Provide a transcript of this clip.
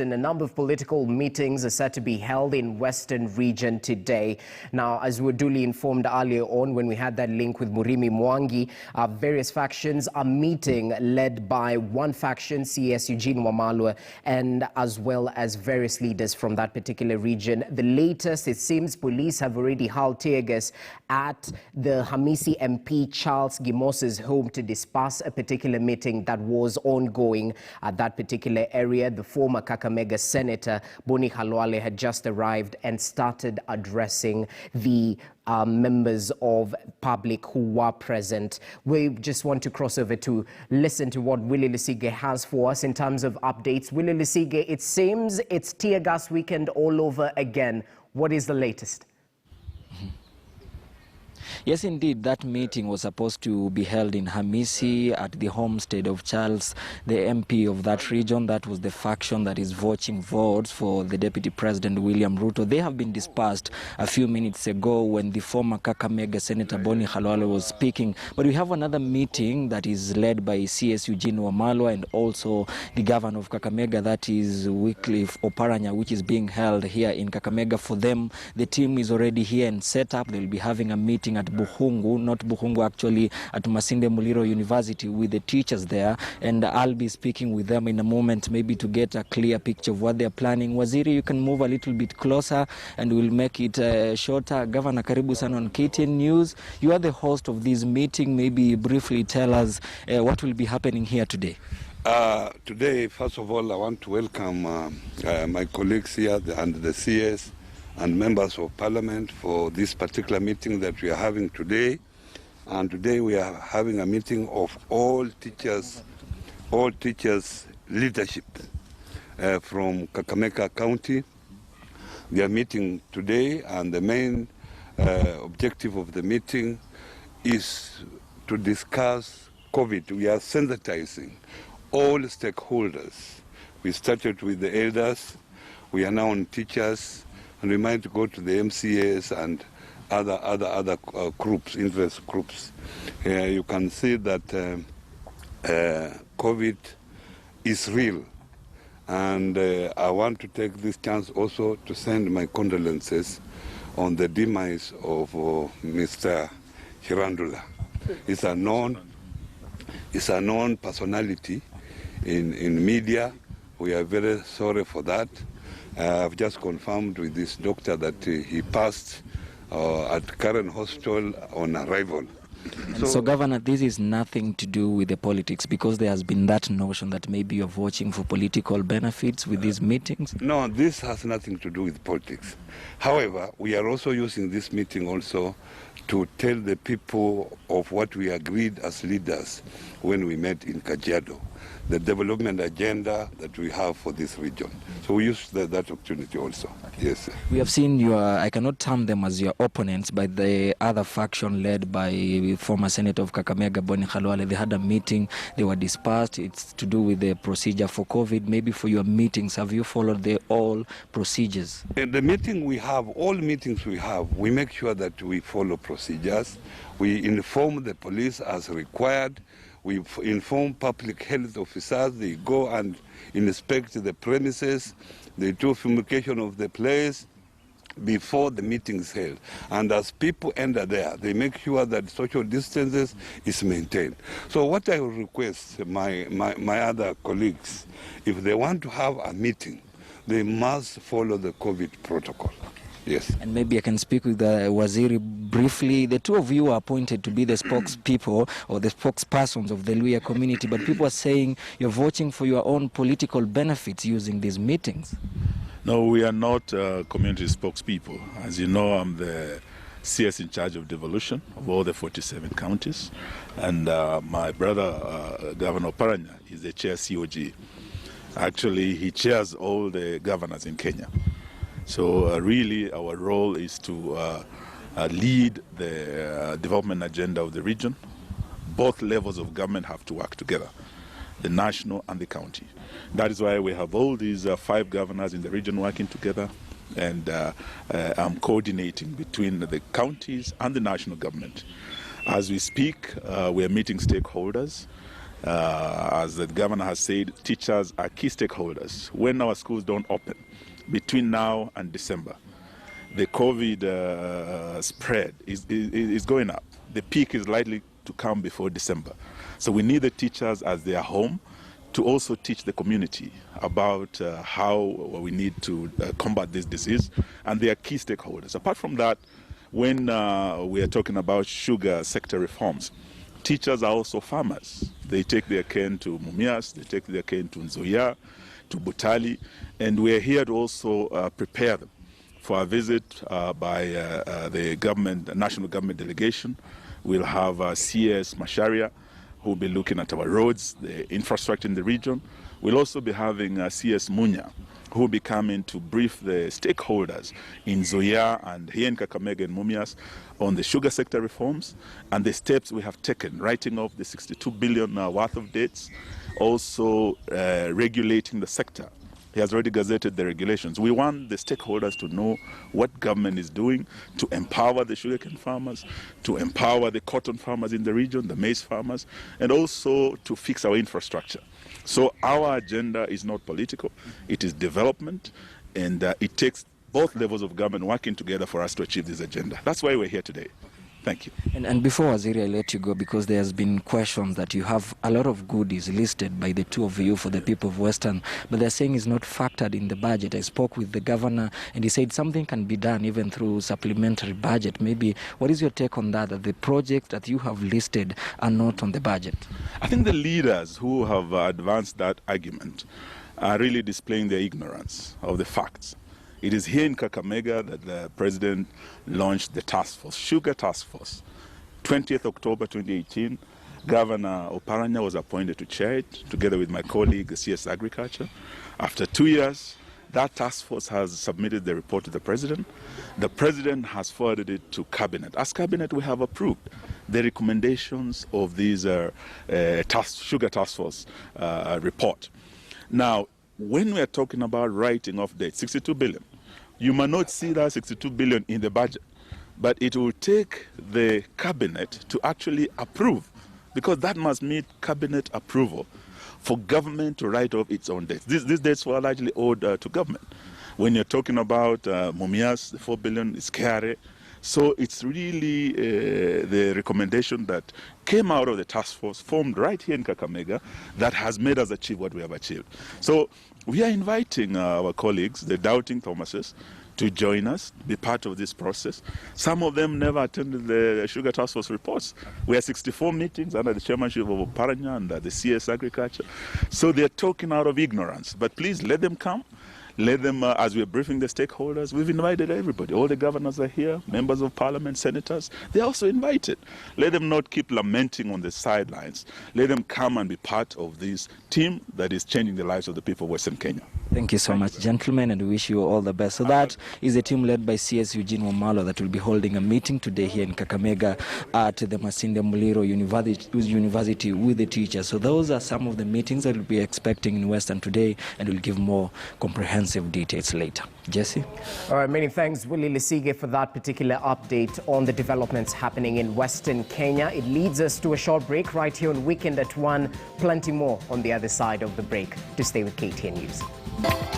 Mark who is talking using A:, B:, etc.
A: And a number of political meetings are set to be held in Western region today. Now, as we were duly informed earlier on when we had that link with Murimi Mwangi, various factions are meeting, led by one faction, CS Eugene Wamalwa, and as well as various leaders from that particular region. The latest, it seems police have already hurled tear gas at the Hamisi MP Charles Gimos's home to disperse a particular meeting that was ongoing at that particular area. The former Kakamega Senator Boni Khalwale had just arrived and started addressing the members of public who were present. We just want to cross over to listen to what Willie Lusige has for us in terms of updates. Willie Lusige, it seems it's tear gas weekend all over again. What is the latest?
B: Yes, indeed, that meeting was supposed to be held in Hamisi at the homestead of Charles, the MP of that region. That was the faction that is vouching votes for the Deputy President William Ruto. They have been dispersed a few minutes ago when the former Kakamega Senator Boni Khalwale was speaking. But we have another meeting that is led by CS Eugene Wamalwa and also the governor of Kakamega, that is Wycliffe Oparanya, which is being held here in Kakamega. For them, the team is already here and set up. They'll be having a meeting at Buhungu, not Buhungu actually, at Masinde Muliro University with the teachers there, and I'll be speaking with them in a moment, maybe to get a clear picture of what they're planning. Waziri, you can move a little bit closer and we'll make it shorter. Governor, karibu sana on KTN News. You are the host of this meeting. Maybe briefly tell us what will be happening here today.
C: Today, first of all, I want to welcome my colleagues here and the CS and members of parliament for this particular meeting that we are having today. And today we are having a meeting of all teachers leadership from Kakamega County. They are meeting today, and the main objective of the meeting is to discuss COVID. We are sensitizing all stakeholders. We started with the elders, we are now on teachers, and we might go to the MCAs and other groups, interest groups. You can see that COVID is real. And I want to take this chance also to send my condolences on the demise of Mr. Hirandula. It's a known personality in media. We are very sorry for that. I've just confirmed with this doctor that he passed at current hospital on arrival.
B: So, Governor, this is nothing to do with the politics, because there has been that notion that maybe you're voting for political benefits with these meetings?
C: No, this has nothing to do with politics. However, we are also using this meeting also to tell the people of what we agreed as leaders when we met in Kajiado, the development agenda that we have for this region. So we use that opportunity also. Okay. Yes.
B: We have seen I cannot term them as your opponents, but the other faction led by former Senator of Kakamega, Boni Khalwale, they had a meeting, they were dispersed. It's to do with the procedure for COVID. Maybe for your meetings, have you followed all procedures?
C: In the meeting we have, all meetings we have, we make sure that we follow procedures. We inform the police as required. We inform public health officers. They go and inspect the premises. They do fumigation of the place before the meeting is held. And as people enter there, they make sure that social distances is maintained. So what I will request my other colleagues, if they want to have a meeting, they must follow the COVID protocol. Yes.
B: And maybe I can speak with the Waziri briefly. The two of you are appointed to be the spokespeople or the spokespersons of the Luhya community, but people are saying you're voting for your own political benefits using these meetings.
D: No, we are not community spokespeople. As you know, I'm the CS in charge of devolution of all the 47 counties, and my brother, Governor Oparanya, is the chair COG. Actually, he chairs all the governors in Kenya. So really our role is to lead the development agenda of the region. Both levels of government have to work together, the national and the county. That is why we have all these 5 governors in the region working together, and I'm coordinating between the counties and the national government. As we speak, we are meeting stakeholders. As the governor has said, teachers are key stakeholders. When our schools don't open between now and December, the COVID spread is going up. The peak is likely to come before December. So we need the teachers as they are home to also teach the community about how we need to combat this disease, and they are key stakeholders. Apart from that, when we are talking about sugar sector reforms, teachers are also farmers. They take their cane to Mumias, they take their cane to Nzoia, to Butali, and we are here to also prepare them for a visit by the government, national government delegation. We'll have CS Masharia, who will be looking at our roads, the infrastructure in the region. We'll also be having CS Munya, who will be coming to brief the stakeholders in Zoya and here in Kakamega and Mumias on the sugar sector reforms and the steps we have taken, writing off the 62 billion worth of debts, also regulating the sector. He has already gazetted the regulations. We want the stakeholders to know what government is doing to empower the sugarcane farmers, to empower the cotton farmers in the region, the maize farmers, and also to fix our infrastructure. So our agenda is not political, it is development, and it takes both levels of government working together for us to achieve this agenda. That's why we're here today. Thank you.
B: And before, Waziri, I let you go, because there's been questions that you have a lot of goodies listed by the two of you for the people of Western, but they're saying it's not factored in the budget. I spoke with the governor, and he said something can be done even through supplementary budget. Maybe, what is your take on that the projects that you have listed are not on the budget?
D: I think the leaders who have advanced that argument are really displaying their ignorance of the facts. It is here in Kakamega that the president launched the task force, Sugar Task Force. 20th October 2018, Governor Oparanya was appointed to chair it, together with my colleague, CS Agriculture. After 2 years, that task force has submitted the report to the president. The president has forwarded it to cabinet. As cabinet, we have approved the recommendations of these Sugar Task Force report. Now, when we are talking about writing off debt, 62 billion, you might not see that 62 billion in the budget, but it will take the cabinet to actually approve, because that must meet cabinet approval for government to write off its own debts. These debts were largely owed to government. When you're talking about Mumias, the 4 billion is Kare. So it's really the recommendation that came out of the task force formed right here in Kakamega that has made us achieve what we have achieved. So we are inviting our colleagues, the doubting Thomases, to join us, be part of this process. Some of them never attended the Sugar Task Force reports. We had 64 meetings under the chairmanship of Oparanya and the CS Agriculture. So they're talking out of ignorance. But please let them come. Let them, as we're briefing the stakeholders, we've invited everybody. All the governors are here, members of parliament, senators. They're also invited. Let them not keep lamenting on the sidelines. Let them come and be part of this team that is changing the lives of the people of Western Kenya.
B: Thank you so much, gentlemen, and we wish you all the best. So that is a team led by CS Eugene Wamalo that will be holding a meeting today here in Kakamega at the Masinde Muliro University with the teachers. So those are some of the meetings that we'll be expecting in Western today, and we'll give more comprehensive details later. Jesse?
A: All right, many thanks, Willie Lisige, for that particular update on the developments happening in Western Kenya. It leads us to a short break right here on Weekend at 1. Plenty more on the other side of the break. To stay with KTN News.